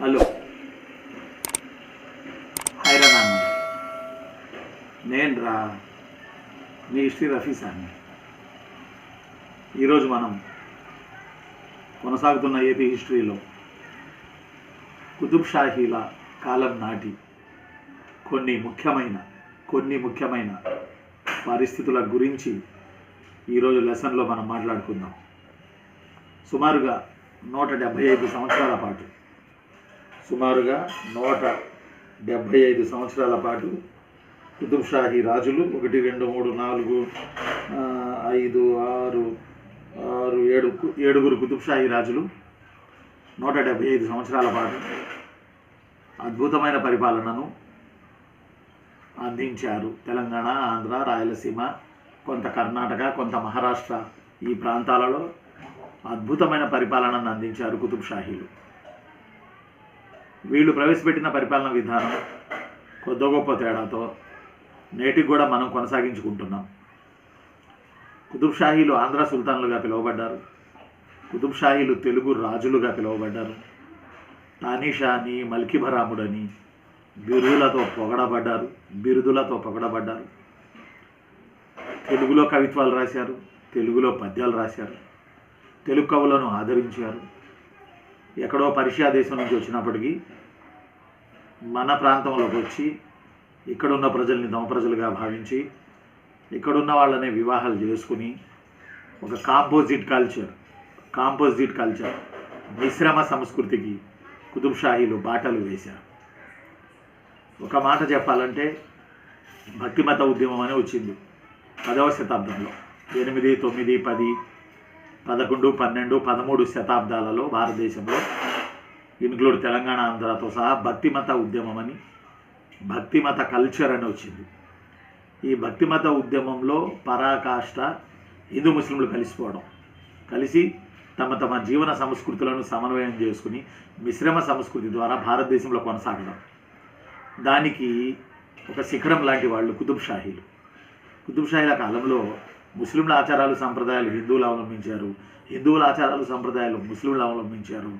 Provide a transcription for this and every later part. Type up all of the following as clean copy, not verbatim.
Hello, హైరా నాన్న, నేను మీ history రఫీసాన్ని. ఈరోజు మనం కొనసాగుతున్న ఏపీ హిస్టరీలో కుతుబ్ షాహీల కాలం నాటి కొన్ని ముఖ్యమైన పరిస్థితుల గురించి ఈరోజు లెసన్లో మనం మాట్లాడుకుందాం. సుమారుగా 175 సంవత్సరాల పాటు కుతుబ్ షాహీ రాజులు 1 2 3 4 5 6 7 కుతుబ్ షాహీ రాజులు 175 సంవత్సరాల పాటు అద్భుతమైన పరిపాలనను అందించారు. తెలంగాణ, ఆంధ్ర, రాయలసీమ, కొంత కర్ణాటక, కొంత మహారాష్ట్ర ఈ ప్రాంతాలలో అద్భుతమైన పరిపాలనను అందించారు కుతుబ్ షాహీలు. వీళ్ళు ప్రవేశపెట్టిన పరిపాలన విధానం కొద్ది గొప్ప తేడాతో నేటికి కూడా మనం కొనసాగించుకుంటున్నాం. కుతుబ్ షాహీలు ఆంధ్ర సుల్తాన్లుగా పిలువబడ్డారు. కుతుబ్ షాహీలు తెలుగు రాజులుగా పిలువబడ్డారు. తానీషాని, మల్కిభరాముడని బిరుదులతో పొగడబడ్డారు. తెలుగులో కవిత్వాలు రాశారు, తెలుగులో పద్యాలు రాశారు, తెలుగు కవులను ఆదరించారు. ఎక్కడో పర్షియా దేశం నుంచి వచ్చినప్పటికీ మన ప్రాంతంలోకి వచ్చి ఇక్కడున్న ప్రజల్ని దమ ప్రజలుగా భావించి ఇక్కడున్న వాళ్ళనే వివాహాలు చేసుకుని ఒక కాంపోజిట్ కల్చర్ మిశ్రమ సంస్కృతికి కుతుబ్ షాహీలు బాటలు వేశారు. ఒక మాట చెప్పాలంటే భక్తిమత ఉద్యమం అని వచ్చింది 10వ శతాబ్దంలో. 8, 9, 10, 11, 12, 13 శతాబ్దాలలో భారతదేశంలో ఇన్క్లూడ్ తెలంగాణ, ఆంధ్రతో సహా భక్తిమత ఉద్యమం అని, భక్తిమత కల్చర్ అని వచ్చింది. ఈ భక్తిమత ఉద్యమంలో పరాకాష్ట హిందూ ముస్లింలు కలిసి తమ జీవన సంస్కృతులను సమన్వయం చేసుకుని మిశ్రమ సంస్కృతి ద్వారా భారతదేశంలో కొనసాగడం. దానికి ఒక శిఖరం లాంటి వాళ్ళు కుతుబ్ షాహీలు. కుతుబ్ షాహీల కాలంలో ముస్లింల ఆచారాలు సంప్రదాయాలు హిందువులు అవలంబించారు, హిందువుల ఆచారాలు సంప్రదాయాలు ముస్లింలు అవలంబించారు.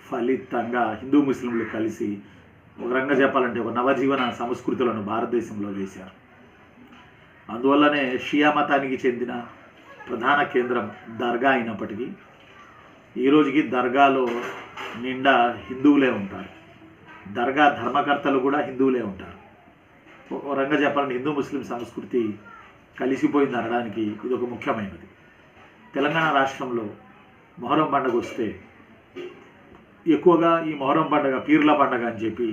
ఫలితంగా హిందూ ముస్లింలు కలిసి ఒక రంగా చెప్పాలంటే ఒక నవజీవన సంస్కృతులను భారతదేశంలో వేశారు. అందువల్లనే షియా మతానికి చెందిన ప్రధాన కేంద్రం దర్గా అయినప్పటికీ ఈ రోజుకి దర్గాలో నిండా హిందువులే ఉంటారు. దర్గా ధర్మకర్తలు కూడా హిందువులే ఉంటారు. ఒక రంగా చెప్పాలంటే హిందూ ముస్లిం సంస్కృతి కలిసిపోయింది అనడానికి ఇది ఒక ముఖ్యమైనది. తెలంగాణ రాష్ట్రంలో మొహరం పండుగ వస్తే ఎక్కువగా ఈ మొహరం పండుగ పీర్ల పండుగ అని చెప్పి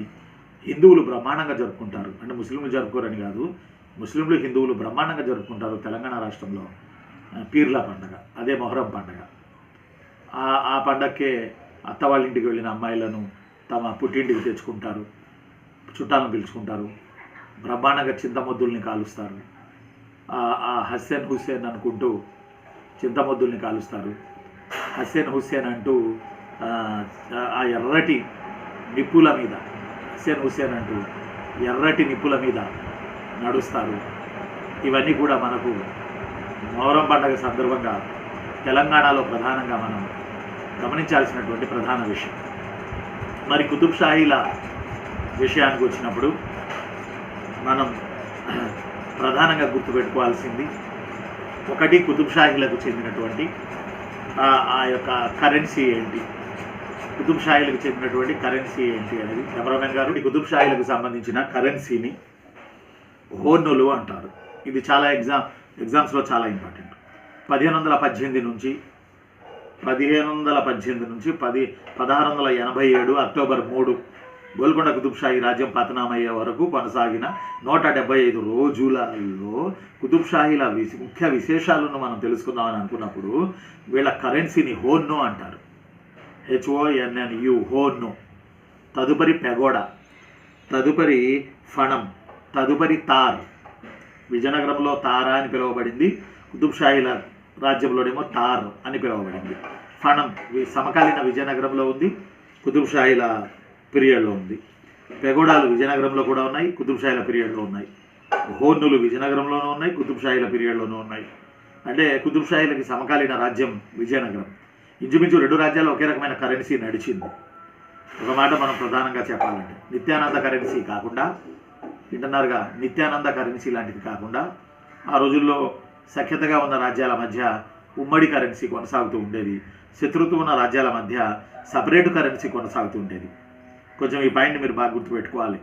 హిందువులు బ్రహ్మాండంగా జరుపుకుంటారు. అంటే ముస్లింలు జరుపుకోరని కాదు, ముస్లింలు హిందువులు బ్రహ్మాండంగా జరుపుకుంటారు తెలంగాణ రాష్ట్రంలో పీర్ల పండుగ, అదే మొహరం పండుగ. ఆ పండగకే అత్త వాళ్ళ ఇంటికి వెళ్ళిన అమ్మాయిలను తమ పుట్టింటికి తెచ్చుకుంటారు, చుట్టాలను పిలుచుకుంటారు, బ్రహ్మాండంగా చింతమొద్దుల్ని కాలుస్తారు. ఆ హుస్సేన్ అనుకుంటూ చింతమొద్దుల్ని కాలుస్తారు. హుస్సేన్ అంటూ ఆ ఎర్రటి నిప్పుల మీద హుస్సేన్ అంటూ ఎర్రటి నిప్పుల మీద నడుస్తారు. ఇవన్నీ కూడా మనకు మొహరం పండుగ సందర్భంగా తెలంగాణలో ప్రధానంగా మనం గమనించాల్సినటువంటి ప్రధాన విషయం. మరి కుతుబ్ షాహీల విషయానికి వచ్చినప్పుడు మనం ప్రధానంగా గుర్తుపెట్టుకోవాల్సింది ఒకటి, కుతుబ్ షాహీలకు చెందినటువంటి ఆ యొక్క కరెన్సీ ఏంటి, కుతుబ్ షాహీలకు చెందినటువంటి కరెన్సీ ఏంటి అనేది కెమెరామెన్ గారు. ఈ కుతుబ్ షాహీలకు సంబంధించిన కరెన్సీని హోన్నులు అంటారు. ఇది చాలా ఎగ్జామ్స్లో చాలా ఇంపార్టెంట్. 1518 నుంచి 1687 అక్టోబర్ 3 గోల్కొండ కుతుబ్ షాహీ రాజ్యం పతనమయ్యే వరకు కొనసాగిన 175 రోజులలో కుతుబ్ షాహీల ముఖ్య విశేషాలను మనం తెలుసుకుందామని అనుకున్నప్పుడు వీళ్ళ కరెన్సీని హోన్ను అంటారు. HONNU, హోన్ను. తదుపరి పెగోడా, తదుపరి ఫణం, తదుపరి తార్. విజయనగరంలో తారా అని పిలువబడింది, కుతుబ్ షాహీల రాజ్యంలోనేమో తార్ అని పిలువబడింది. ఫణం సమకాలీన విజయనగరంలో ఉంది, కుతుబ్ షాహీల పీరియడ్లో ఉంది. పెగోడాలు విజయనగరంలో కూడా ఉన్నాయి, కుతుబ్ షాహీల పీరియడ్లో ఉన్నాయి. హోన్నులు విజయనగరంలోనూ ఉన్నాయి, కుతుబ్ షాహీల పీరియడ్లోనూ ఉన్నాయి. అంటే కుతుబ్ షాహీలకి సమకాలీన రాజ్యం విజయనగరం. ఇంచుమించు 2 రాజ్యాల్లో ఒకే రకమైన కరెన్సీ నడిచింది. ఒక మాట మనం ప్రధానంగా చెప్పాలంటే నిత్యానంద కరెన్సీ కాకుండా, వింటున్నారుగా, నిత్యానంద కరెన్సీ లాంటిది కాకుండా ఆ రోజుల్లో సఖ్యతగా ఉన్న రాజ్యాల మధ్య ఉమ్మడి కరెన్సీ కొనసాగుతూ ఉండేది. శత్రుత్వం ఉన్న రాజ్యాల మధ్య సపరేట్ కరెన్సీ కొనసాగుతూ ఉండేది. కొంచెం ఈ పాయింట్ని మీరు బాగా గుర్తుపెట్టుకోవాలి.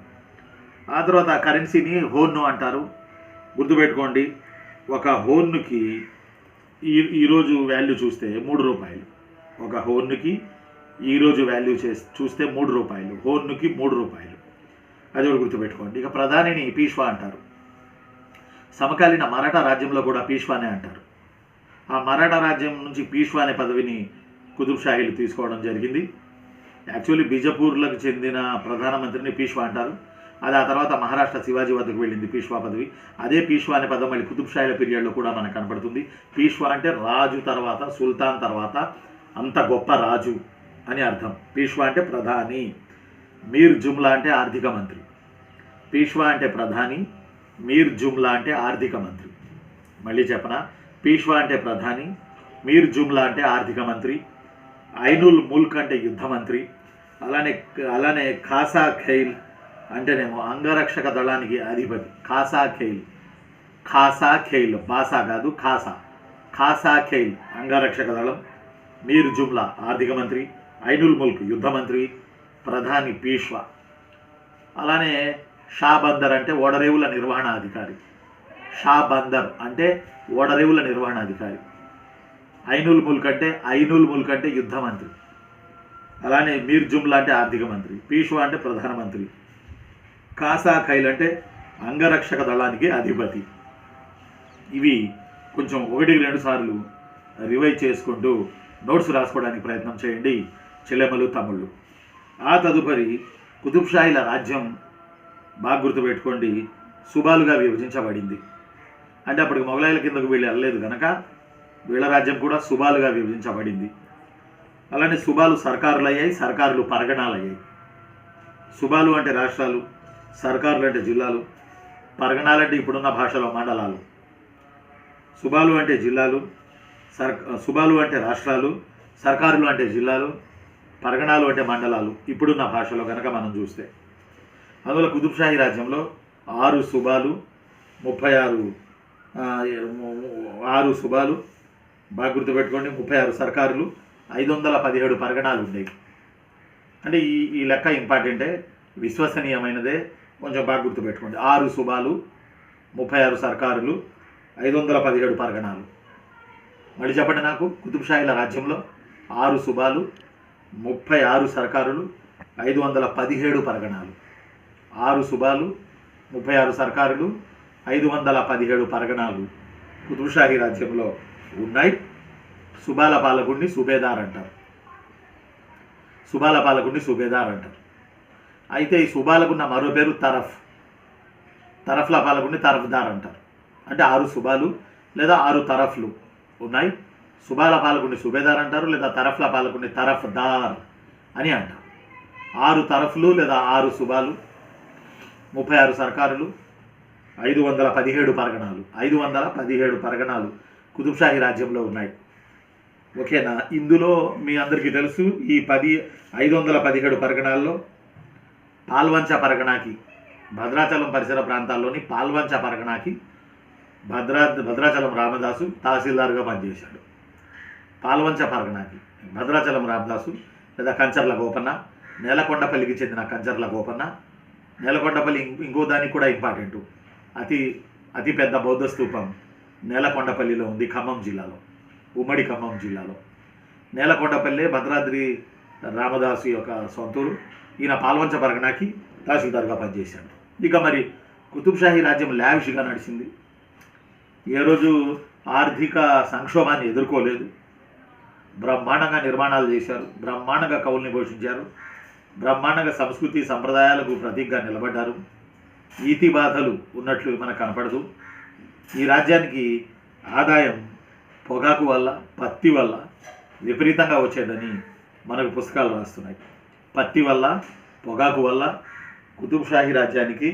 ఆ తర్వాత ఆ కరెన్సీని హోన్ను అంటారు. గుర్తుపెట్టుకోండి, ఒక హోన్నుకి ఈరోజు వాల్యూ చూస్తే 3 రూపాయలు. ఒక హోన్నుకి ఈరోజు వాల్యూ చూస్తే 3 రూపాయలు, హోన్నుకి 3 రూపాయలు. అది కూడా గుర్తుపెట్టుకోండి. ఇక ప్రధానిని పీష్వా అంటారు. సమకాలీన మరాఠా రాజ్యంలో కూడా పీష్వానే అంటారు. ఆ మరాఠా రాజ్యం నుంచి పీష్వా అనే పదవిని కుతుబ్ షాహీలు తీసుకోవడం జరిగింది. యాక్చువల్లీ బీజపూర్లకు చెందిన ప్రధానమంత్రిని పీష్వా అంటారు. అది ఆ తర్వాత మహారాష్ట్ర శివాజీ వద్దకు వెళ్ళింది పీష్వా పదవి. అదే పీష్వా అనే పదం మళ్ళీ కుతుబ్ షాహీల పీరియడ్లో కూడా మనకు కనపడుతుంది. పీష్వా అంటే రాజు తర్వాత, సుల్తాన్ తర్వాత అంత గొప్ప రాజు అని అర్థం. పీష్వా అంటే ప్రధాని, మీర్ జుమ్లా అంటే ఆర్థిక మంత్రి. పీష్వా అంటే ప్రధాని, మీర్ జుమ్లా అంటే ఆర్థిక మంత్రి. మళ్ళీ చెప్పనా, పీష్వా అంటే ప్రధాని, మీర్ జుమ్లా అంటే ఆర్థిక మంత్రి, ఐనుల్ ముల్క్ అంటే యుద్ధ మంత్రి, అలానే ఖాసా ఖైల్ అంటేనేమో అంగరక్షక దళానికి అధిపతి. ఖాసా ఖైల్ బాసా కాదు, ఖాసా ఖైల్ అంగరక్షక దళం, మీర్ జుమ్లా ఆర్థిక మంత్రి, ఐనుల్ ముల్క్ యుద్ధ మంత్రి, ప్రధాని పీష్వా. అలానే షా బందర్ అంటే ఓడరేవుల నిర్వహణాధికారి. షా బందర్ అంటే ఓడరేవుల నిర్వహణాధికారి. ఐనుల్ ముల్క్ అంటే యుద్ధ మంత్రి. అలానే మీర్ జుమ్లా అంటే ఆర్థిక మంత్రి, పీష్వా అంటే ప్రధానమంత్రి, ఖాసా ఖైల్ అంటే అంగరక్షక దళానికి అధిపతి. ఇవి కొంచెం 1-2 సార్లు రివైజ్ చేసుకుంటూ నోట్స్ రాసుకోవడానికి ప్రయత్నం చేయండి చెల్లెమ్మలు, తమ్ముళ్ళు. ఆ తదుపరి కుతుబ్ షాహీల రాజ్యం బాగా గుర్తుపెట్టుకోండి, సుబాలుగా విభజించబడింది. అంటే అప్పటికి మొఘలాయిల కిందకు వీళ్ళు వెళ్ళలేదు కనుక వీళ్ళ రాజ్యం కూడా సుబాలుగా విభజించబడింది. అలానే సుబాలు సర్కారులు అయ్యాయి, సర్కారులు పరగణాలు అయ్యాయి. సుబాలు అంటే రాష్ట్రాలు, సర్కారులు అంటే జిల్లాలు, పరగణాలంటే ఇప్పుడున్న భాషలో మండలాలు. సుబాలు అంటే జిల్లాలు, సుబాలు అంటే రాష్ట్రాలు, సర్కారులు అంటే జిల్లాలు, పరగణాలు అంటే మండలాలు ఇప్పుడున్న భాషలో కనుక మనం చూస్తే. అందులో కుతుబ్ షాహీ రాజ్యంలో 6 సుబాలు, 6 సుబాలు బాగా గుర్తుపెట్టుకోండి, 36 సర్కారులు, 517 పరగణాలు ఉండేవి. అంటే ఈ లెక్క ఇంపార్టెంటే, విశ్వసనీయమైనదే, కొంచెం బాగా గుర్తుపెట్టుకోండి. 6 సుబాలు, 36 సర్కారులు, 517 పరగణాలు. మళ్ళీ చెప్పండి నాకు, కుతుబ్ షాహీల రాజ్యంలో 6 సుబాలు, 36 సర్కారులు, 517 పరగణాలు. 6 సుబాలు, 36 సర్కారులు, 517 పరగణాలు కుతుబ్ షాహీ రాజ్యంలో ఉన్నాయి. సుబాల పాలకుడిని సుబేదార్ అంటారు. అయితే ఈ సుబాలకున్న మరో పేరు తరఫ్ల పాలకుడిని తరఫ్దార్ అంటారు. అంటే 6 సుబాలు లేదా 6 తరఫ్లు ఉన్నాయి. సుబాల పాలకుడిని సుబేదార్ అంటారు, లేదా తరఫ్ల పాలకుడిని తరఫ్దార్ అని అంటారు. 6 తరఫ్లు లేదా 6 సుబాలు, 36 సర్కారులు, 517 పరగణాలు. 517 పరగణాలు కుతుబ్ షాహీ రాజ్యంలో ఉన్నాయి. ఓకేనా? ఇందులో మీ అందరికీ తెలుసు, ఈ 517 పరగణాల్లో పాల్వంచ పరగణాకి, భద్రాచలం పరిసర ప్రాంతాల్లోని పాల్వంచ పరగణాకి భద్రాచలం రామదాసు తహసీల్దార్గా పనిచేశాడు. పాల్వంచ పరగణాకి భద్రాచలం రామదాసు లేదా కంచర్ల గోపన్న, నేలకొండపల్లికి చెందిన కంచర్ల గోపన్న. నేలకొండపల్లి ఇంకో దానికి కూడా ఇంపార్టెంటు, అతి పెద్ద బౌద్ధ స్తూపం నేలకొండపల్లిలో ఉంది, ఖమ్మం జిల్లాలో, ఉమ్మడి ఖమ్మం జిల్లాలో. నేలకొండపల్లి భద్రాద్రి రామదాసు యొక్క సొంతూరు. ఈయన పాల్వంచ పరగణాకి తహసీల్దార్గా పనిచేశాడు. ఇక మరి కుతుబ్ షాహీ రాజ్యం లావిష్గా నడిచింది. ఏ రోజు ఆర్థిక సంక్షోభాన్ని ఎదుర్కోలేదు. బ్రహ్మాండంగా నిర్మాణాలు చేశారు, బ్రహ్మాండంగా కవుల్ని పోషించారు, బ్రహ్మాండంగా సంస్కృతి సంప్రదాయాలకు ప్రతీకగా నిలబడ్డారు. ఈతి బాధలు ఉన్నట్లు మనకు కనపడదు. ఈ రాజ్యానికి ఆదాయం పొగాకు వల్ల, పత్తి వల్ల విపరీతంగా వచ్చేదని మనకు పుస్తకాలు రాస్తున్నాయి. పత్తి వల్ల, పొగాకు వల్ల కుతుబ్ షాహీ రాజ్యానికి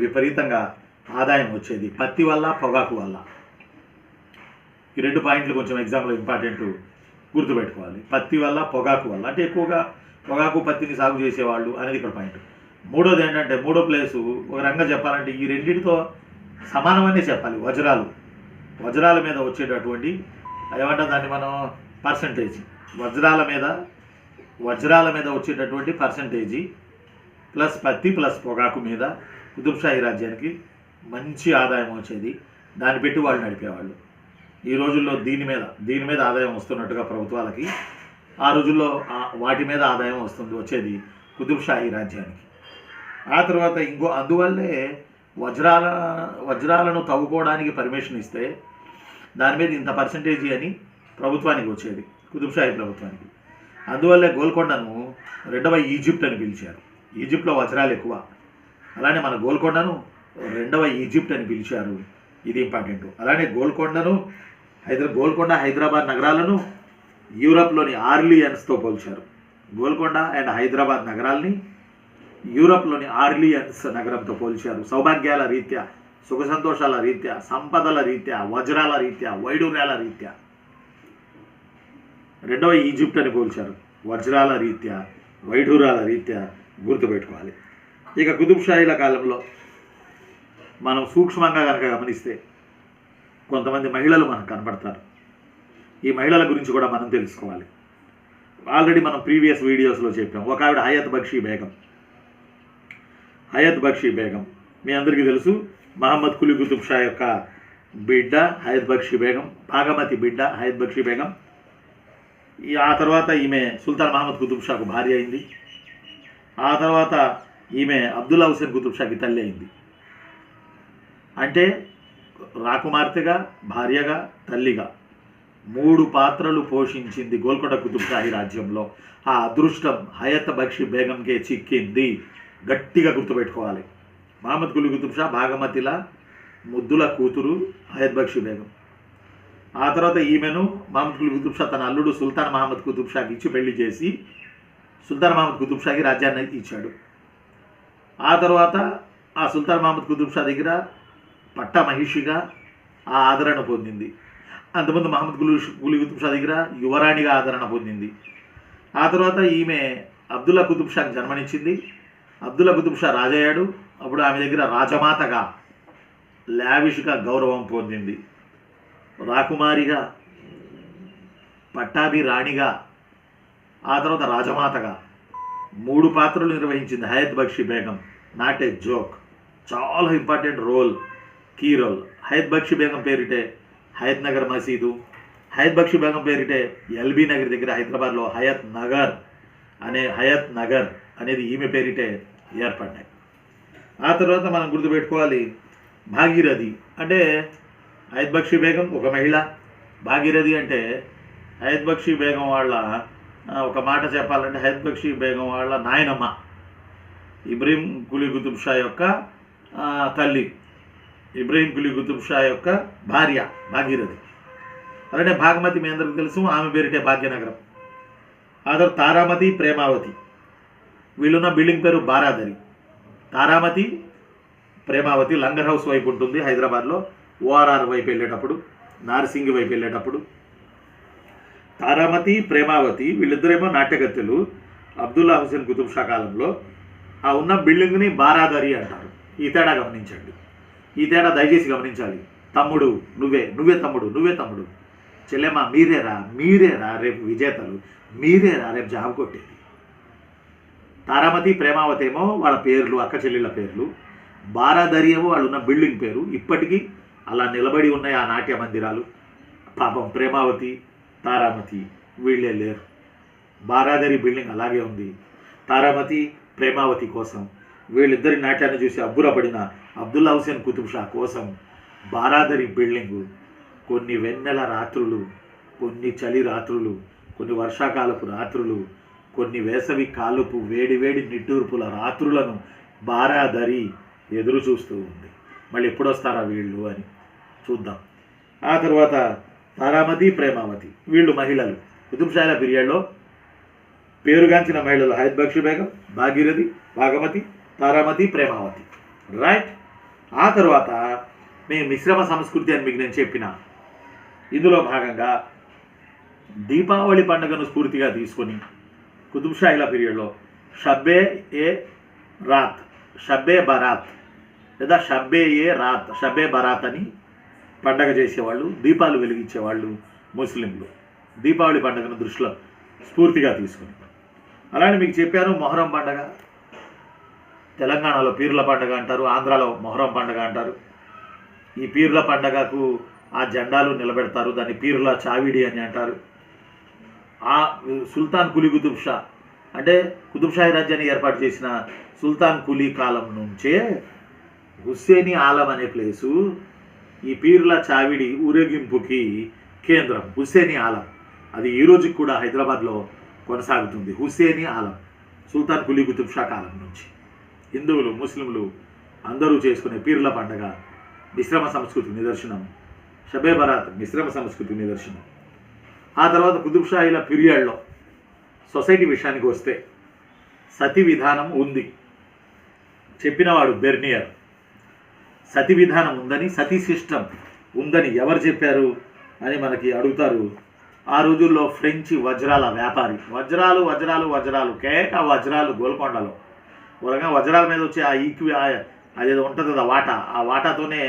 విపరీతంగా ఆదాయం వచ్చేది, పత్తి వల్ల, పొగాకు వల్ల. ఈ 2 పాయింట్లు కొంచెం ఎగ్జామ్లో ఇంపార్టెంట్, గుర్తుపెట్టుకోవాలి. పత్తి వల్ల, పొగాకు వల్ల, అంటే ఎక్కువగా పొగాకు పత్తిని సాగు చేసేవాళ్ళు అనేది ఇక్కడ పాయింట్. మూడోది ఏంటంటే, మూడో ప్లేసు ఒక రంగం చెప్పాలంటే ఈ రెండింటితో సమానమనే చెప్పాలి. వజ్రాల మీద వచ్చేటటువంటి ఏమంటాం దాన్ని మనం పర్సంటేజ్, వజ్రాల మీద వచ్చేటటువంటి పర్సంటేజీ ప్లస్ పత్తి ప్లస్ పొగాకు మీద కుతుబ్షాహీ రాజ్యానికి మంచి ఆదాయం వచ్చేది. దాన్ని పెట్టి వాళ్ళు నడిపేవాళ్ళు. ఈ రోజుల్లో దీని మీద ఆదాయం వస్తున్నట్టుగా ప్రభుత్వాలకి ఆ రోజుల్లో వాటి మీద ఆదాయం వచ్చేది కుతుబ్షాహీ రాజ్యానికి. ఆ తర్వాత అందువల్లే వజ్రాలను తవ్వుకోవడానికి పర్మిషన్ ఇస్తే దాని మీద ఇంత పర్సంటేజీ అని ప్రభుత్వానికి వచ్చేది, కుతుబ్షాహీ ప్రభుత్వానికి. అందువల్లే గోల్కొండను రెండవ ఈజిప్ట్ అని పిలిచారు. ఈజిప్ట్లో వజ్రాలు ఎక్కువ, అలానే మన గోల్కొండను రెండవ ఈజిప్ట్ అని పిలిచారు. ఇది ఇంపార్టెంట్. అలానే గోల్కొండ హైదరాబాద్ నగరాలను యూరప్లోని ఆర్లియన్స్తో పోల్చారు. గోల్కొండ అండ్ హైదరాబాద్ నగరాల్ని యూరప్లోని ఆర్లియన్స్ నగరంతో పోల్చారు. సౌభాగ్యాల రీత్యా, సుఖ సంతోషాల రీత్యా, సంపదల రీత్యా, వజ్రాల రీత్యా, వైడూర్యాల రీత్యా రెండవ ఈజిప్ట్ అని పోల్చారు. వజ్రాల రీత్యా, వైడూర్యాల రీత్యా గుర్తుపెట్టుకోవాలి. ఇక కుతుబ్షాహీల కాలంలో మనం సూక్ష్మంగా కనుక గమనిస్తే కొంతమంది మహిళలు మనకు కనపడతారు. ఈ మహిళల గురించి కూడా మనం తెలుసుకోవాలి. ఆల్రెడీ మనం ప్రీవియస్ వీడియోస్లో చెప్పాం. ఒక ఆవిడ హయత్ బక్షీ బేగం మీ అందరికీ తెలుసు. మహమ్మద్ కులీ కుతుబ్ షా యొక్క బిడ్డ హయత్ బక్షీ బేగం, భాగమతి బిడ్డ హయత్ బక్షీ బేగం. ఆ తర్వాత ఈమె సుల్తాన్ మహమ్మద్ కుతుబ్ షాకు భార్య అయింది. ఆ తర్వాత ఈమె అబ్దుల్లా హుసేన్ కుతుబ్ షాకి తల్లి అయింది. అంటే రాకుమార్తెగా, భార్యగా, తల్లిగా 3 పాత్రలు పోషించింది గోల్కొండ కుతుబ్షాహీ రాజ్యంలో. ఆ అదృష్టం హయత్ బక్షీ బేగంకే చిక్కింది. గట్టిగా గుర్తుపెట్టుకోవాలి. మహమ్మద్ కులీ కుతుబ్ షా భాగమతిల ముద్దుల కూతురు హయత్ బక్షీ బేగం. ఆ తర్వాత ఈమెను మహమ్మద్ కులీ కుతుబ్ షా తన అల్లుడు సుల్తాన్ మహమ్మద్ కుతుబ్ షాకి ఇచ్చి పెళ్లి చేసి సుల్తాన్ మహమ్మద్ కుతుబ్ షాకి రాజ్యాన్ని ఇచ్చాడు. ఆ తర్వాత ఆ సుల్తాన్ మహమ్మద్ కుతుబ్ షా దగ్గర పట్ట మహిషిగా ఆ ఆదరణ పొందింది. అంతకుముందు మహమ్మద్ కులీ కుతుబ్ షా దగ్గర యువరాణిగా ఆదరణ పొందింది. ఆ తర్వాత ఈమె అబ్దుల్లా కుతుబ్ షాకి జన్మనిచ్చింది. అబ్దుల్లా కుతుబ్ షా రాజయ్యాడు. అప్పుడు ఆమె దగ్గర రాజమాతగా, లావిష్గా గౌరవం పొందింది. రాకుమారిగా, పట్టాభి రాణిగా, ఆ తర్వాత రాజమాతగా 3 పాత్రలు నిర్వహించింది Hayat Bakshi Begum. Not a joke, చాలా important role, key role. Hayat Bakshi Begum పేరిటే హయత్ నగర్ మసీదు, హయత్ బక్షీ బేగం పేరిటే ఎల్బీ నగర్ దగ్గర హైదరాబాద్లో హయత్ నగర్ అనేది ఈమె పేరిటే ఏర్పడ్డాయి. ఆ తర్వాత మనం గుర్తుపెట్టుకోవాలి, భాగీరథి అంటే హయత్ బక్షీ బేగం ఒక మహిళ. భాగీరథి అంటే హయత్ బక్షీ బేగం వాళ్ళ, ఒక మాట చెప్పాలంటే హయత్ బక్షీ బేగం వాళ్ళ నాయనమ్మ, ఇబ్రహీం కులీ కుతుబ్ షా యొక్క తల్లి, ఇబ్రహీం కులీ కుతుబ్ షా యొక్క భార్య భాగీరథి. అలానే భాగమతి మీ అందరికీ తెలుసు, ఆమె పేరిటే భాగ్యనగరం. ఆ తర్వాత తారామతి, ప్రేమావతి, వీళ్ళున్న బిల్డింగ్ పేరు బారాదరి. తారామతి, ప్రేమావతి లంగర్ హౌస్ వైపు ఉంటుంది హైదరాబాద్లో, ఓఆర్ఆర్ వైపు వెళ్ళేటప్పుడు, నార్సింగి వైపు వెళ్ళేటప్పుడు. తారామతి, ప్రేమావతి వీళ్ళిద్దరేమో నాట్యగత్తెలు. అబ్దుల్లా హుసేన్ కుతుబ్ షా కాలంలో ఆ ఉన్న బిల్డింగ్ని బారాదరి అంటారు. ఈ తేడా గమనించండి, ఈ తేడా దయచేసి గమనించాలి. తమ్ముడు నువ్వే తమ్ముడు, చెల్లెమ్మ మీరేరా రేపు విజేతలు, మీరేరా రేపు జాబ్ కొట్టేది. తారామతి, ప్రేమావతి ఏమో వాళ్ళ పేర్లు, అక్క చెల్లెళ్ళ పేర్లు. బారాదరి ఏమో వాళ్ళు ఉన్న బిల్డింగ్ పేరు. ఇప్పటికీ అలా నిలబడి ఉన్నాయి ఆ నాట్య మందిరాలు. పాపం ప్రేమావతి, తారామతి వీళ్ళే లేరు. బారాదరి బిల్డింగ్ అలాగే ఉంది. తారామతి, ప్రేమావతి కోసం, వీళ్ళిద్దరి నాట్యాన్ని చూసి అబ్బురపడిన అబ్దుల్లా హుసేన్ కుతుబ్ షా కోసం బారాదరి బిల్డింగు కొన్ని వెన్నెల రాత్రులు, కొన్ని చలి రాత్రులు, కొన్ని వర్షాకాలపు రాత్రులు, కొన్ని వేసవి కాలుపు వేడి నిట్టూర్పుల రాత్రులను బారాదరి ఎదురు చూస్తూ ఉంది. మళ్ళీ ఎప్పుడొస్తారా వీళ్ళు అని చూద్దాం. ఆ తర్వాత తారామతి, ప్రేమావతి వీళ్ళు మహిళలు. కుతుబ్ షాల పీరియడ్లో పేరుగాంచిన మహిళలు హయత్ బక్షీ బేగం, భాగీరథి, భాగమతి, తారామతి, ప్రేమావతి. రైట్. ఆ తర్వాత మేము మిశ్రమ సంస్కృతి అని మీకు నేను చెప్పిన, ఇందులో భాగంగా దీపావళి పండుగను స్ఫూర్తిగా తీసుకొని కుతుబ్షాహీల పీరియడ్లో షబ్బే ఏ రాత్, షబ్బే బరాత్ లేదా షబ్బే బరాత్ అని పండగ చేసేవాళ్ళు, దీపాలు వెలిగించేవాళ్ళు ముస్లింలు. దీపావళి పండుగను దృష్టిలో స్ఫూర్తిగా తీసుకుని. అలానే మీకు చెప్పాను మొహరం పండగ, తెలంగాణలో పీర్ల పండుగ అంటారు, ఆంధ్రాలో మొహరం పండుగ అంటారు. ఈ పీర్ల పండగకు ఆ జెండాలు నిలబెడతారు, దాన్ని పీర్ల చావిడి అని అంటారు. ఆ సుల్తాన్ కులీ కుతుబ్ షా అంటే కుతుబ్షాహీ రాజ్యాన్ని ఏర్పాటు చేసిన సుల్తాన్ కులీ కాలం నుంచే హుస్సేనీ ఆలం అనే ప్లేసు ఈ పీర్ల చావిడి ఊరేగింపుకి కేంద్రం. హుస్సేనీ ఆలం అది ఈ రోజుకి కూడా హైదరాబాద్లో కొనసాగుతుంది. హుస్సేనీ ఆలం సుల్తాన్ కులీ కుతుబ్ షా కాలం నుంచి హిందువులు ముస్లింలు అందరూ చేసుకునే పీర్ల పండగ మిశ్రమ సంస్కృతి నిదర్శనం. షబే బరాత్ మిశ్రమ సంస్కృతి నిదర్శనం. ఆ తర్వాత కుతుబ్షాహీల పీరియడ్లో సొసైటీ విషయానికి వస్తే సతీ విధానం ఉంది. చెప్పినవాడు బెర్నియర్. సతీ విధానం ఉందని, సతీ సిస్టమ్ ఉందని ఎవరు చెప్పారు అని మనకి అడుగుతారు. ఆ రోజుల్లో ఫ్రెంచి వజ్రాల వ్యాపారి, వజ్రాలు వజ్రాలు వజ్రాలు కేక వజ్రాలు గోల్కొండలో వజ్రాల మీద వచ్చి అదేదో ఉంటుంది కదా వాటా, ఆ వాటాతోనే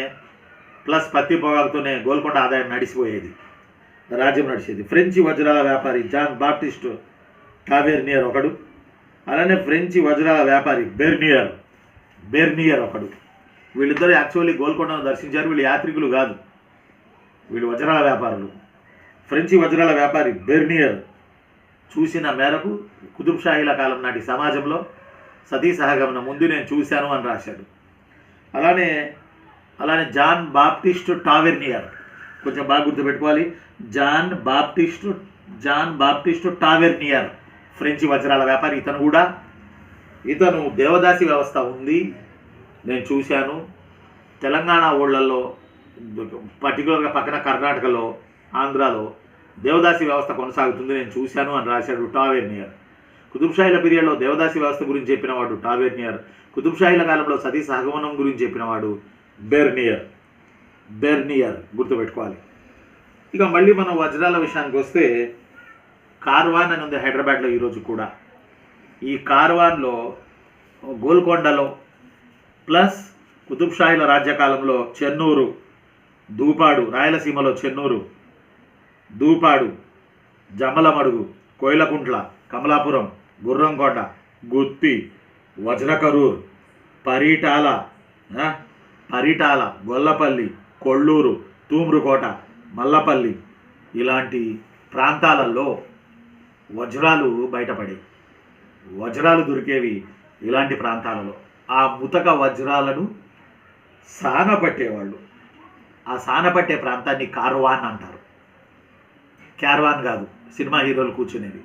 ప్లస్ పత్తి పొగాకుతోనే గోల్కొండ ఆదాయం నడిచిపోయేది, రాజ్యం నడిచేది. ఫ్రెంచి వజ్రాల వ్యాపారి జాన్ బాప్టిస్ట్ టావెర్నియర్ ఒకడు, అలానే ఫ్రెంచి వజ్రాల వ్యాపారి బెర్నియర్ ఒకడు. వీళ్ళిద్దరూ యాక్చువల్లీ గోల్కొండను దర్శించారు. వీళ్ళు యాత్రికులు కాదు, వీళ్ళు వజ్రాల వ్యాపారులు. ఫ్రెంచి వజ్రాల వ్యాపారి బెర్నియర్ చూసిన మేరకు కుతుబ్షాహీల కాలం నాటి సమాజంలో సతీ సహగమనం ముందు నేను చూశాను అని రాశాడు. అలానే జాన్ బాప్టిస్ట్ టావెర్నియర్, కొంచెం బాగా గుర్తుపెట్టుకోవాలి, జాన్ బాప్టిస్ట్ టావెర్నియర్ ఫ్రెంచి వజ్రాల వ్యాపారి. ఇతను దేవదాసి వ్యవస్థ ఉంది, నేను చూశాను. తెలంగాణ ఊళ్ళల్లో పర్టికులర్గా పక్కన కర్ణాటకలో ఆంధ్రాలో దేవదాసి వ్యవస్థ కొనసాగుతుంది, నేను చూశాను అని రాశాడు టావెర్నియర్. కుతుబ్షాహీల పీరియడ్లో దేవదాసి వ్యవస్థ గురించి చెప్పినవాడు టావెర్నియర్. కుతుబ్షాహీల కాలంలో సతీ సహగమనం గురించి చెప్పినవాడు బెర్నియర్ గుర్తుపెట్టుకోవాలి. ఇక మళ్ళీ మనం వజ్రాల విషయానికి వస్తే కార్వాన్ అని ఉంది హైదరాబాద్లో ఈరోజు కూడా. ఈ కార్వాన్లో గోల్కొండలో ప్లస్ కుతుబ్షాహీల రాజ్యకాలంలో చెన్నూరు, దూపాడు, రాయలసీమలో చెన్నూరు, దూపాడు, జమలమడుగు, కోయిలకుంట్ల, కమలాపురం, గుర్రంకోట, గుత్తి, వజ్రకరూర్, పరిటాల, గొల్లపల్లి, కొల్లూరు, తూమ్రుకోట, మల్లపల్లి ఇలాంటి ప్రాంతాలలో వజ్రాలు బయటపడేవి. వజ్రాలు దొరికేవి ఇలాంటి ప్రాంతాలలో. ఆ ముతక వజ్రాలను సానపట్టేవాళ్ళు. ఆ సానపట్టే ప్రాంతాన్ని కార్వాన్ అంటారు. క్యార్వాన్ కాదు, సినిమా హీరోలు కూర్చునేది,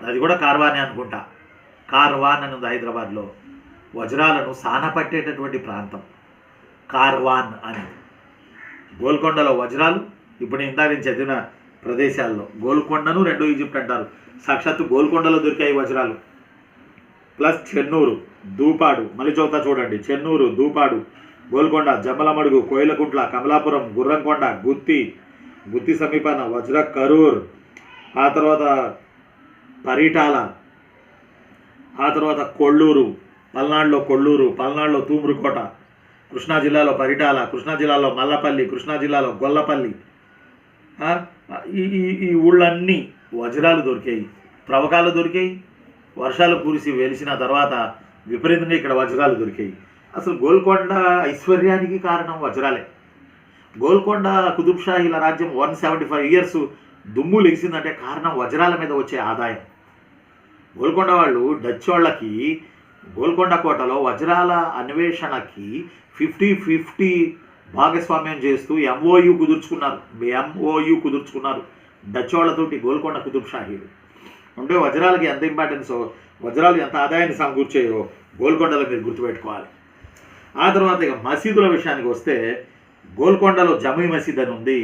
అది కూడా కార్వానే అనుకుంటా. కార్వాన్ అని ఉంది హైదరాబాద్లో. వజ్రాలను సానపట్టేటటువంటి ప్రాంతం కార్వాన్ అనేది. గోల్కొండలో వజ్రాలు ఇప్పుడు ఇందాక నేను చదివిన ప్రదేశాల్లో గోల్కొండను రెండో ఈజిప్ట్ అంటారు. సాక్షాత్తు గోల్కొండలో దొరికాయి వజ్రాలు. ప్లస్ చెన్నూరు, దూపాడు, మళ్ళీ చదువుతా చూడండి, చెన్నూరు, దూపాడు, గోల్కొండ, జమ్మలమడుగు, కోయిలకుంట్ల, కమలాపురం, గుర్రంకొండ, గుత్తి సమీపాన వజ్ర కరూర్, ఆ తర్వాత పరిటాల, ఆ తర్వాత కొల్లూరు, పల్నాడులో తూమ్రుకోట, కృష్ణా జిల్లాలో పరిటాల, కృష్ణా జిల్లాలో మల్లపల్లి, కృష్ణా జిల్లాలో గొల్లపల్లి. ఈ ఊళ్ళన్నీ వజ్రాలు దొరికాయి, ప్రవకాలు దొరికాయి. వర్షాలు కురిసి వెలిసిన తర్వాత విపరీతంగా ఇక్కడ వజ్రాలు దొరికాయి. అసలు గోల్కొండ ఐశ్వర్యానికి కారణం వజ్రాలే. గోల్కొండ కుతుబ్షాహీల రాజ్యం 175 years దుమ్ము లెగిసిందంటే కారణం వజ్రాల మీద వచ్చే ఆదాయం. గోల్కొండ వాళ్ళు డచ్ వాళ్ళకి గోల్కొండ కోటలో వజ్రాల అన్వేషణకి 50-50 భాగస్వామ్యం చేస్తూ ఎంఓయు కుదుర్చుకున్నారు డచ్ వాళ్ళతోటి గోల్కొండ కుతుబ్షాహీలు. అంటే వజ్రాలకి ఎంత ఇంపార్టెన్సో, వజ్రాలు ఎంత ఆదాయాన్ని సమకూర్చాయో గోల్కొండలో మీరు గుర్తుపెట్టుకోవాలి. ఆ తర్వాత ఇక మసీదుల విషయానికి వస్తే గోల్కొండలో జమీ మసీద్ అని ఉంది.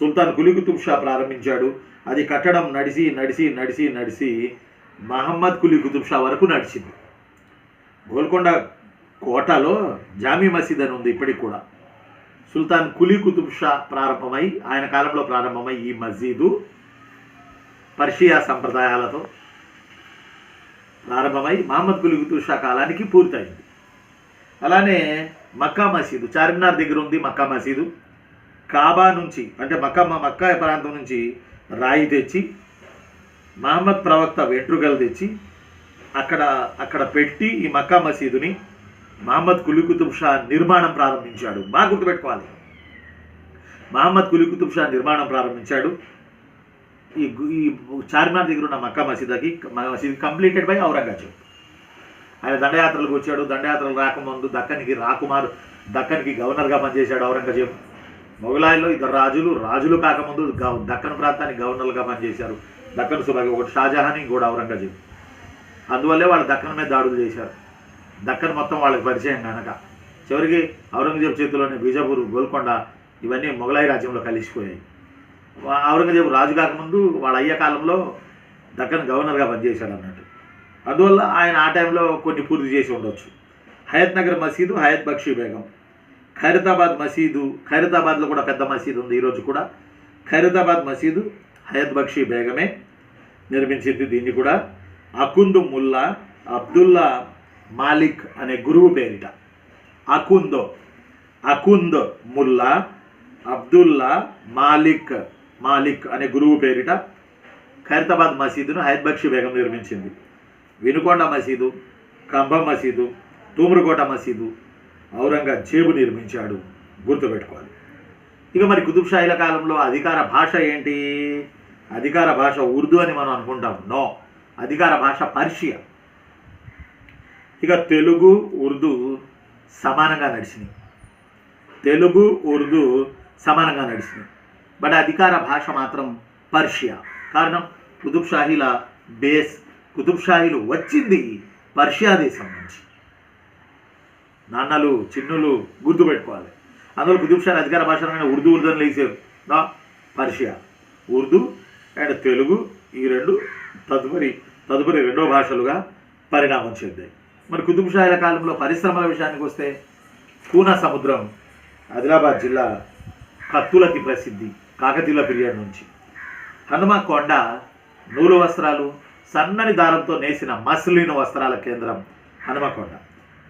సుల్తాన్ కులీ కుతుబ్ షా ప్రారంభించాడు. అది కట్టడం నడిచి మహమ్మద్ కులీ కుతుబ్ షా వరకు నడిచింది. గోల్కొండ కోటలో జామీ మసీద్ అని ఉంది ఇప్పటికి కూడా. సుల్తాన్ కులీ కుతుబ్ షా ఆయన కాలంలో ప్రారంభమై ఈ మసీదు పర్షియా సంప్రదాయాలతో ప్రారంభమై మహమ్మద్ కులీ కుతుబ్ షా కాలానికి పూర్తయింది. అలానే మక్కా మసీదు చార్మినార్ దగ్గర ఉంది. మక్కా మసీదు కాబా నుంచి అంటే మక్కా ప్రాంతం నుంచి రాయి తెచ్చి మహమ్మద్ ప్రవక్త వెంట్రుకలు తెచ్చి అక్కడ పెట్టి ఈ మక్కా మసీదుని మహమ్మద్ కులీ కుతుబ్ షా నిర్మాణం ప్రారంభించాడు. బాగా గుర్తుపెట్టుకోవాలి, మహమ్మద్ కులీ కుతుబ్ షా నిర్మాణం ప్రారంభించాడు. ఈ చార్మినార్ దగ్గర ఉన్న మక్కా మసీదు కంప్లీటెడ్ బై ఔరంగజేబ్. ఆయన దండయాత్రలకు వచ్చాడు. దండయాత్రలు రాకముందు దక్కన్కి గవర్నర్గా పనిచేశాడు ఔరంగజేబ్. మొఘలాయిలో ఇద్దరు రాజులు కాకముందు దక్కన్ ప్రాంతానికి గవర్నర్లుగా పనిచేశారు. దక్కన్ సుబాకి ఒకటి షాజహాన్, ఇంకోటి ఔరంగజేబ్. అందువల్లే వాళ్ళు దక్కన్ మీద దాడులు చేశారు. దక్కన్ మొత్తం వాళ్ళకి పరిచయం కనుక చివరికి ఔరంగజేబ్ చేతిలోనే బీజాపూర్, గోల్కొండ ఇవన్నీ మొఘలాయి రాజ్యంలో కలిసిపోయాయి. ఔరంగజేబు రాజు కాకముందు వాళ్ళ అయ్య కాలంలో దక్కన్ గవర్నర్గా పనిచేశాడు అన్నట్టు. అందువల్ల ఆయన ఆ టైంలో కొన్ని పూర్తి చేసి ఉండొచ్చు. హయత్ నగర్ మసీదు హయత్ బక్షీ బేగం. ఖైరతాబాద్ మసీదు, ఖైరతాబాద్లో కూడా పెద్ద మసీదు ఉంది ఈరోజు కూడా. ఖైరతాబాద్ మసీదు హయత్ బక్షీ బేగమే నిర్మించింది. దీన్ని కూడా అకుంద్ ముల్లా అబ్దుల్లా మాలిక్ అనే గురువు పేరిట అకుంద్ ముల్లా అబ్దుల్లా మాలిక్ అనే గురువు పేరిట ఖైరతాబాద్ మసీదును హయత్ బక్షీ బేగం నిర్మించింది. వినుకొండ మసీదు, కంభం మసీదు, తూమ్రకోట మసీదు ఔరంగజేబు నిర్మించాడు. గుర్తుపెట్టుకోవాలి. ఇక మరి కుతుబ్ షాహీల కాలంలో అధికార భాష ఏంటి? అధికార భాష ఉర్దూ అని మనం అనుకుంటాం. నో, అధికార భాష పర్షియా. ఇక తెలుగు ఉర్దూ సమానంగా నడిచినాయి. బట్ అధికార భాష మాత్రం పర్షియా. కారణం కుతుబ్ షాహీలు వచ్చింది పర్షియా దేశం నుంచి. నాన్నలు చిన్నులు గుర్తుపెట్టుకోవాలి. అందులో కుతుబ్ షాహీ అధికార భాషలో ఉర్దూ అని లేచారు. నా పర్షియా, ఉర్దూ అండ్ తెలుగు ఈ రెండు తదుపరి రెండో భాషలుగా పరిణామం చెందాయి. మరి కుతుబ్ షాహీల కాలంలో పరిశ్రమల విషయానికి వస్తే కూనా సముద్రం ఆదిలాబాద్ జిల్లా కత్తులకి ప్రసిద్ధి కాకతీయుల పీరియడ్ నుంచి. హనుమకొండ నూలు వస్త్రాలు, సన్నని దారంతో నేసిన మస్లిన్ వస్త్రాల కేంద్రం హనుమకొండ.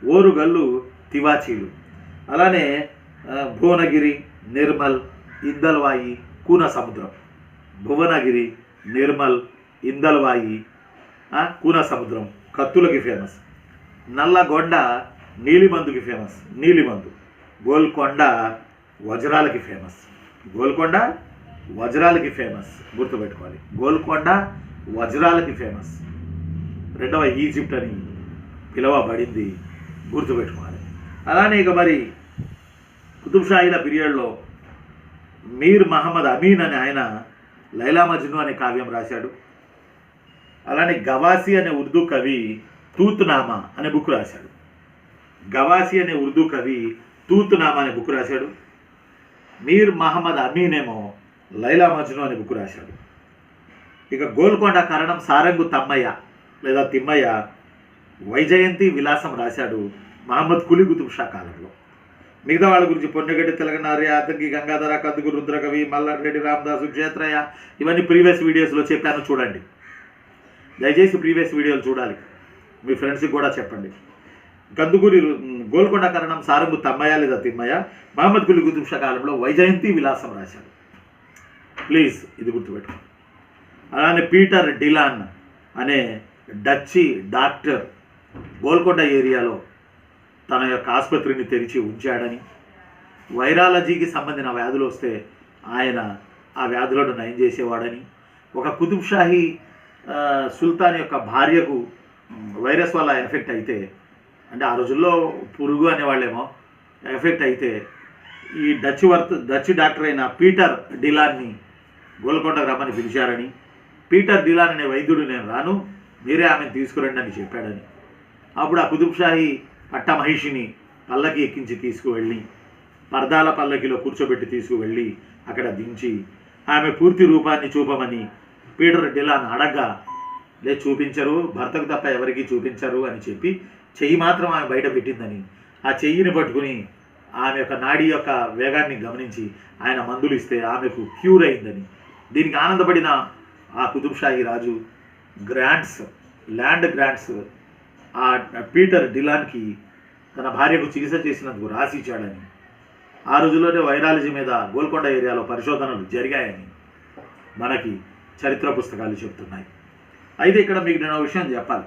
ఓరుగల్లు తివాచీలు. అలానే భువనగిరి, నిర్మల్, ఇందల్వాయి, కూన సముద్రం. భువనగిరి, నిర్మల్, ఇందల్వాయి, కూన సముద్రం కత్తులకి ఫేమస్. నల్లగొండ నీలిమందుకి ఫేమస్. గోల్కొండ వజ్రాలకి ఫేమస్. గుర్తుపెట్టుకోవాలి, గోల్కొండ వజ్రాలకి ఫేమస్. రెండవ ఈజిప్ట్ అని పిలువబడింది. గుర్తుపెట్టుకోవాలి. అలానే ఇక మరి కుతుబ్ షాహీల పీరియడ్లో మీర్ మహమ్మద్ అమీన్ అనే ఆయన లైలా మజ్ను అనే కావ్యం రాశాడు. అలానే గవాసి అనే ఉర్దూ కవి తూత్నామా అనే బుక్ రాశాడు. మీర్ మహమ్మద్ అమీన్ ఏమో లైలా మజ్ను అనే బుక్ రాశాడు. ఇక గోల్కొండ కరణం సారంగు తమ్మయ్య లేదా తిమ్మయ్య వైజయంతి విలాసం రాశాడు మహమ్మద్ కులీ కుతుబ్ షా కాలంలో. మిగతా వాళ్ళ గురించి పొన్నగడ్డి తెలంగాణ, అతనికి గంగాధర, కందుకు రుద్రకవి, మల్లారెడ్డి రామదాసు, క్షేత్రయ్య ఇవన్నీ ప్రీవియస్ వీడియోస్లో చెప్పాను, చూడండి. దయచేసి ప్రీవియస్ వీడియోలు చూడాలి, మీ ఫ్రెండ్స్కి కూడా చెప్పండి. కందుకూరి గోల్కొండ కరణం సారంగు తమ్మయ్య లేదా తిమ్మయ్య మహమ్మద్ కులీ కుతుబ్ షా కాలంలో వైజయంతి విలాసం రాశాడు. ప్లీజ్ ఇది గుర్తుపెట్టుకోండి. అలానే పీటర్ డిలాన్ అనే డచ్చి డాక్టర్ గోల్కొండ ఏరియాలో తన యొక్క ఆసుపత్రిని తెరిచి ఉంచాడని, వైరాలజీకి సంబంధించిన వ్యాధులు వస్తే ఆయన ఆ వ్యాధులను నయం చేసేవాడని, ఒక కుతుబ్ షాహీ సుల్తాన్ యొక్క భార్యకు వైరస్ వల్ల ఎఫెక్ట్ అయితే, అంటే ఆ రోజుల్లో పురుగు అనేవాళ్ళేమో, ఎఫెక్ట్ అయితే ఈ డచ్ డాక్టర్ అయిన పీటర్ డిలాన్ని గోల్కొండకు రమ్మని పిలిచారని, పీటర్ డిలాన్ అనే వైద్యుడు నేను రాను, మీరే ఆమెను తీసుకురండి అని చెప్పాడని. అప్పుడు ఆ కుతుబ్ షాహీ పట్టమహిషిని పల్లకి ఎక్కించి తీసుకువెళ్ళి పర్దాల పల్లకిలో కూర్చోబెట్టి తీసుకువెళ్ళి అక్కడ దించి ఆమె పూర్తి రూపాన్ని చూపమని పీటర్ డిలాన్ అడగ్గా, చూపించరు, భర్తకు తప్ప ఎవరికి చూపించరు అని చెప్పి చెయ్యి మాత్రం ఆమె బయట పెట్టిందని, ఆ చెయ్యిని పట్టుకుని ఆమె యొక్క నాడీ యొక్క వేగాన్ని గమనించి ఆయన మందులు ఇస్తే ఆమెకు క్యూర్ అయిందని, దీనికి ఆనందపడిన ఆ కుతుబ్షాహీ రాజు ల్యాండ్ గ్రాంట్స్ ఆ పీటర్ డిలాన్కి తన భార్యకు చికిత్స చేసినందుకు రాసి ఇచ్చాడని, ఆ రోజుల్లోనే వైరాలజీ మీద గోల్కొండ ఏరియాలో పరిశోధనలు జరిగాయని మనకి చరిత్ర పుస్తకాలు చెప్తున్నాయి. అయితే ఇక్కడ మీకు నేను ఒక విషయం చెప్పాలి.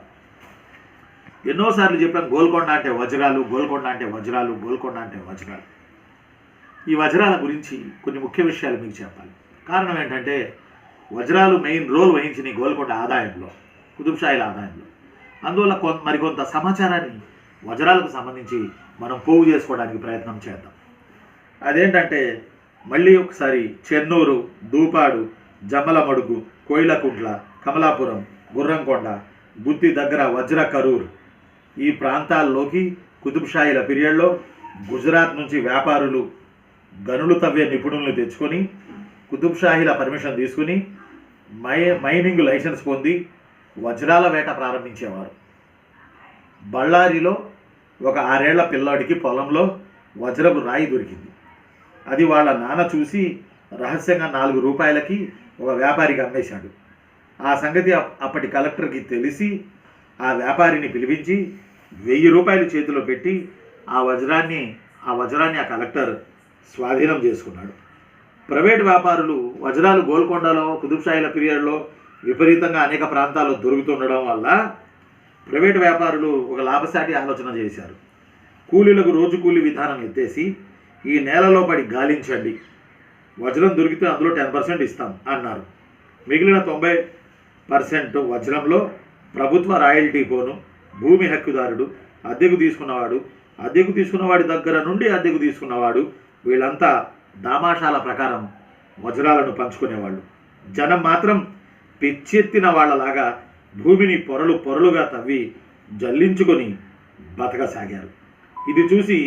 ఎన్నోసార్లు చెప్పాను, గోల్కొండ అంటే వజ్రాలు, గోల్కొండ అంటే వజ్రాలు, గోల్కొండ అంటే వజ్రాలు. ఈ వజ్రాల గురించి కొన్ని ముఖ్య విషయాలు మీకు చెప్పాలి. కారణం ఏంటంటే వజ్రాలు మెయిన్ రోల్ వహించిన గోల్కొండ ఆదాయంలో, కుతుబ్షాహీల ఆదాయంలో. అందువల్ల మరికొంత సమాచారాన్ని వజ్రాలకు సంబంధించి మనం పోగు చేసుకోవడానికి ప్రయత్నం చేద్దాం. అదేంటంటే మళ్ళీ ఒకసారి చెన్నూరు, దూపాడు, జమ్మలమడుగు, కోయిలకుంట్ల, కమలాపురం, గుర్రంకొండ, గుత్తి దగ్గర వజ్ర కరూర్ ఈ ప్రాంతాల్లోకి కుతుబ్షాహీల పీరియడ్లో గుజరాత్ నుంచి వ్యాపారులు గనులు తవ్వే నిపుణులను తెచ్చుకొని కుతుబ్షాహీల పర్మిషన్ తీసుకుని మైనింగ్ లైసెన్స్ పొంది వజ్రాల వేట ప్రారంభించేవారు. బళ్ళారిలో ఒక 6 ఏళ్ల పిల్లాడికి పొలంలో వజ్రపు రాయి దొరికింది. అది వాళ్ళ నాన్న చూసి రహస్యంగా 4 రూపాయలకి ఒక వ్యాపారికి అమ్మేశాడు. ఆ సంగతి అప్పటి కలెక్టర్కి తెలిసి ఆ వ్యాపారిని పిలిపించి 1000 రూపాయలు చేతిలో పెట్టి ఆ వజ్రాన్ని ఆ కలెక్టర్ స్వాధీనం చేసుకున్నాడు. ప్రైవేట్ వ్యాపారులు వజ్రాలు గోల్కొండలో కుతుబ్షాహీల పీరియడ్లో విపరీతంగా అనేక ప్రాంతాల్లో దొరుకుతుండడం వల్ల ప్రైవేట్ వ్యాపారులు ఒక లాభసాటి ఆలోచన చేశారు. కూలీలకు రోజు కూలీ విధానం ఎత్తేసి ఈ నేలలో పడి గాలించండి, వజ్రం దొరికితే అందులో 10% ఇస్తాం అన్నారు. మిగిలిన 90% వజ్రంలో ప్రభుత్వ రాయల్టీ పోను, భూమి హక్కుదారుడు, అద్దెకు తీసుకున్నవాడి దగ్గర నుండి అద్దెకు తీసుకున్నవాడు, వీళ్ళంతా దామాషాల ప్రకారం వజ్రాలను పంచుకునేవాళ్ళు. జనం మాత్రం పిచ్చెత్తిన వాళ్ళలాగా భూమిని పొరలుగా తవ్వి జల్లించుకొని బతకసాగారు. ఇది చూసి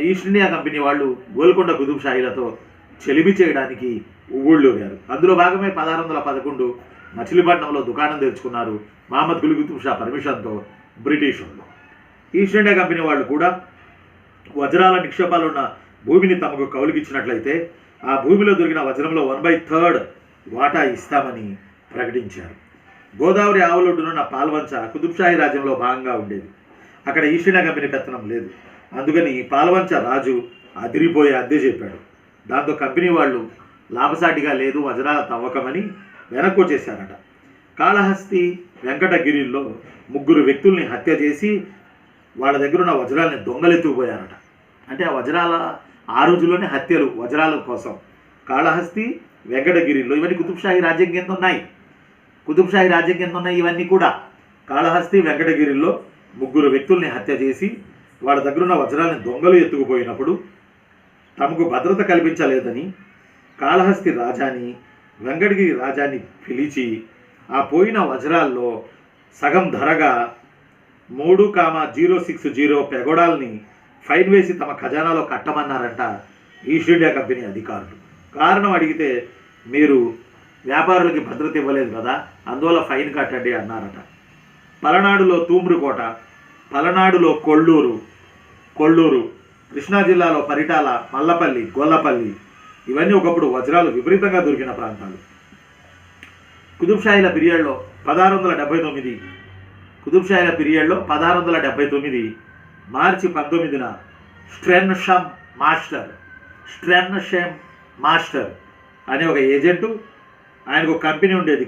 ఈస్ట్ ఇండియా కంపెనీ వాళ్ళు గోల్కొండ కుతుబ్షాహీలతో చెలిమి చేయడానికి ఊళ్ళూరారు. అందులో భాగమే 1611 మచిలీపట్నంలో దుకాణం తెరుచుకున్నారు మహమ్మద్ కులీ కుతుబ్ షా పర్మిషన్తో బ్రిటిష్ వాళ్ళు. ఈస్ట్ ఇండియా కంపెనీ వాళ్ళు కూడా వజ్రాల నిక్షేపాలున్న భూమిని తమకు కౌలుకిచ్చినట్లయితే ఆ భూమిలో దొరికిన వజ్రంలో 1/3 వాటా ఇస్తామని ప్రకటించారు. గోదావరి ఆవలొడ్డునున్న పాల్వంచ కుతుబ్షాహీ రాజ్యంలో భాగంగా ఉండేది. అక్కడ ఈస్ట్ ఇండియా కంపెనీ పెత్తనం లేదు. అందుకని పాల్వంచ రాజు అదిరిపోయే అద్దె చెప్పాడు. దాంతో కంపెనీ వాళ్ళు లాభసాటిగా లేదు వజ్రాల తవ్వకమని వెనక్కి వచ్చేశారట. కాళహస్తి, వెంకటగిరిలో 3 వ్యక్తుల్ని హత్య చేసి వాళ్ళ దగ్గర ఉన్న వజ్రాలని దొంగలెత్తుకుపోయారట. అంటే ఆ రోజుల్లోనే హత్యలు వజ్రాల కోసం. కాళహస్తి, వెంకటగిరిలో ఇవన్నీ కుతుబ్షాహీ రాజ్యం కింద ఉన్నాయి. ఇవన్నీ కూడా కాళహస్తి, వెంకటగిరిలో 3 వ్యక్తుల్ని హత్య చేసి వాళ్ళ దగ్గర ఉన్న వజ్రాలని దొంగలు ఎత్తుకుపోయినప్పుడు తమకు భద్రత కల్పించలేదని కాళహస్తి రాజాని, వెంకటగిరి రాజాని పిలిచి ఆ పోయిన వజ్రాల్లో సగం ధరగా 3,060 పెగోడాల్ని ఫైన్ వేసి తమ ఖజానాలో కట్టమన్నారంట ఈస్ట్ ఇండియా కంపెనీ అధికారులు. కారణం అడిగితే మీరు వ్యాపారులకి భద్రత ఇవ్వలేదు కదా, అందువల్ల ఫైన్ కట్టండి అన్నారట. పలనాడులో తూమ్రుకోట, పలనాడులో కొల్లూరు, కృష్ణా జిల్లాలో పరిటాల, మల్లపల్లి, గొల్లపల్లి ఇవన్నీ ఒకప్పుడు వజ్రాలు విపరీతంగా దొరికిన ప్రాంతాలు. కుతుబ్షాహీల పీరియడ్లో 1679 మార్చి 19న స్ట్రెన్షమ్ మాస్టర్ అనే ఒక ఏజెంటు, ఆయనకు ఒక కంపెనీ ఉండేది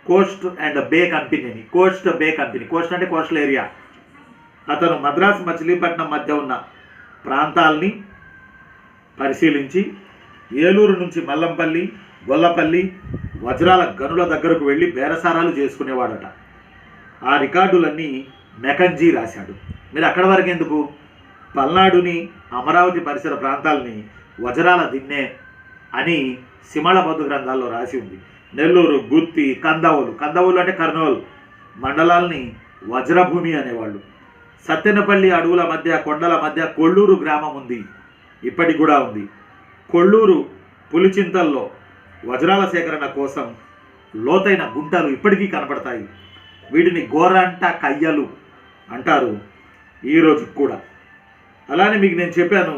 కోస్ట్ బే కంపెనీ. కోస్ట్ అంటే కోస్టల్ ఏరియా. అతను మద్రాసు, మచిలీపట్నం మధ్య ఉన్న ప్రాంతాల్ని పరిశీలించి ఏలూరు నుంచి మల్లంపల్లి, గొల్లపల్లి వజ్రాల గనుల దగ్గరకు వెళ్ళి బేరసారాలు చేసుకునేవాడట. ఆ రికార్డులన్నీ మెకంజీ రాశాడు. మీరు అక్కడి వరకు ఎందుకు, పల్నాడుని, అమరావతి పరిసర ప్రాంతాలని వజ్రాల దిన్నె అని సిమళ బౌద్ధ గ్రంథాల్లో రాసి ఉంది. నెల్లూరు, గుత్తి, కందవోలు అంటే కర్నూలు మండలాల్ని వజ్రభూమి అనేవాళ్ళు. సత్తెనపల్లి అడవుల మధ్య, కొండల మధ్య కొల్లూరు గ్రామం ఉంది, ఇప్పటికి కూడా ఉంది. కొల్లూరు పులిచింతల్లో వజ్రాల సేకరణ కోసం లోతైన గుంటలు ఇప్పటికీ కనపడతాయి. వీటిని గోరంట కయ్యలు అంటారు ఈ రోజు కూడా. అలానే మీకు నేను చెప్పాను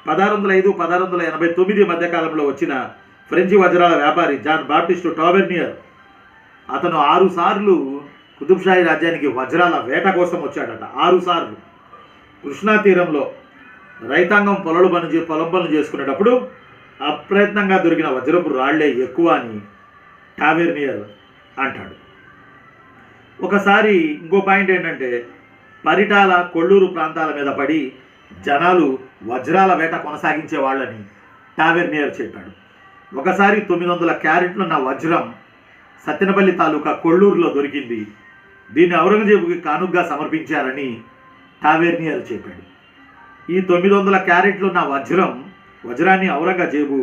1605-1689 మధ్యకాలంలో వచ్చిన ఫ్రెంచి వజ్రాల వ్యాపారి జాన్ బాప్టిస్ట్ టావెర్నియర్ అతను 6 సార్లు కుతుబ్షాహీ రాజ్యానికి వజ్రాల వేట కోసం వచ్చాడట. 6 సార్లు కృష్ణా తీరంలో రైతాంగం పొలం పనులు చేసుకునేటప్పుడు అప్రయత్నంగా దొరికిన వజ్రపు రాళ్లే ఎక్కువ అని టావెర్నియర్ అంటాడు. ఒకసారి ఇంకో పాయింట్ ఏంటంటే, పరిటాల కొల్లూరు ప్రాంతాల మీద పడి జనాలు వజ్రాల వేట కొనసాగించే వాళ్ళని టావెర్నియర్ చెప్పాడు. ఒకసారి 900 క్యారెట్లున్న వజ్రం సత్తెనపల్లి తాలూకా కొల్లూరులో దొరికింది. దీన్ని ఔరంగజేబుకి కానుగ్గా సమర్పించారని టావెర్నియర్ చెప్పాడు. ఈ 900 క్యారెట్లున్న వజ్రాన్ని ఔరంగజేబు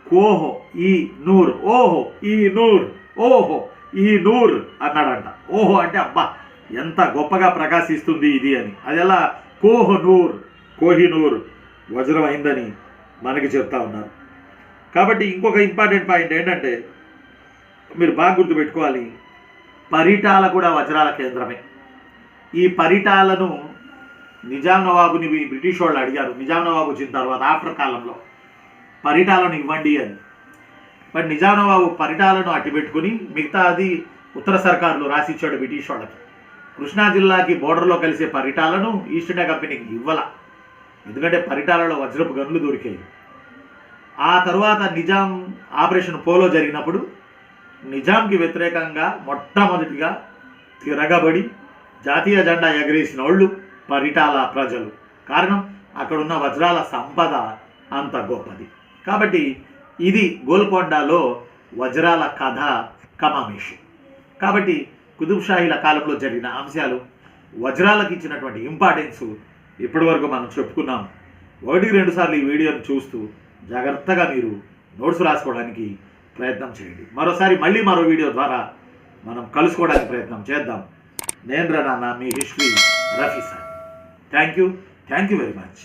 కోహో ఈ నూర్, ఓహో ఈ నూర్, ఓహో ఈ నూర్ అన్నాడంట. ఓహో అంటే అబ్బా ఎంత గొప్పగా ప్రకాశిస్తుంది ఇది అని. అది ఎలా కోహినూర్ వజ్రం అయిందని మనకి చెప్తా ఉన్నారు. కాబట్టి ఇంకొక ఇంపార్టెంట్ పాయింట్ ఏంటంటే, మీరు బాగా గుర్తుపెట్టుకోవాలి, పరిటాల కూడా వజ్రాల కేంద్రమే. ఈ పరిటాలను నిజాం నవాబుని బ్రిటిష్ వాళ్ళు అడిగారు. నిజాం నవాబు వచ్చిన తర్వాత ఆఫ్టర్ కాలంలో పరిటాలను ఇవ్వండి అని. బట్ నిజాం నవాబు పరిటాలను అట్టిపెట్టుకుని మిగతా అది ఉత్తర సర్కారులో రాసిచ్చాడు బ్రిటిష్ వాళ్ళకి. కృష్ణా జిల్లాకి బోర్డర్లో కలిసే పరిటాలను ఈస్ట్ ఇండియా కంపెనీకి ఇవ్వాల, ఎందుకంటే పరిటాలలో వజ్రపు గనులు దొరికాయి. ఆ తర్వాత నిజాం ఆపరేషన్ పోలో జరిగినప్పుడు నిజాంకి వ్యతిరేకంగా మొట్టమొదటిగా తిరగబడి జాతీయ జెండా ఎగరేసిన వాళ్ళు పరిటాల ప్రజలు. కారణం అక్కడున్న వజ్రాల సంపద అంత గొప్పది. కాబట్టి ఇది గోల్కొండలో వజ్రాల కథ కమామేషి. కాబట్టి కుతుబ్షాహీల కాలంలో జరిగిన అంశాలు, వజ్రాలకు ఇచ్చినటువంటి ఇంపార్టెన్స్ ఇప్పటి వరకు మనం చెప్పుకున్నాం. 1-2 సార్లు ఈ వీడియోను చూస్తూ జాగ్రత్తగా మీరు నోట్స్ రాసుకోవడానికి ప్రయత్నం చేయండి. మరోసారి మరో వీడియో ద్వారా మనం కలుసుకోవడానికి ప్రయత్నం చేద్దాం. నేను రానా, మీ history Rafi sir. Thank you very much.